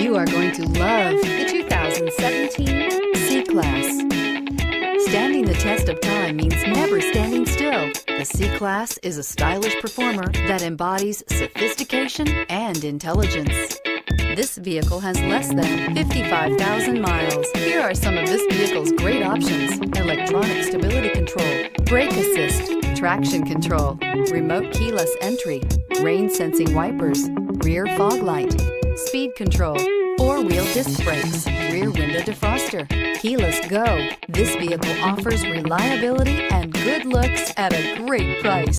You are going to love the 2017 C-Class. Standing the test of time means never standing still. The C-Class is a stylish performer that embodies sophistication and intelligence. This vehicle has less than 55,000 miles. Here are some of this vehicle's great options: electronic stability control, brake assist, traction control, remote keyless entry, rain sensing wipers, rear fog light, speed control, four-wheel disc brakes, rear window defroster, keyless go. This vehicle offers reliability and good looks at a great price.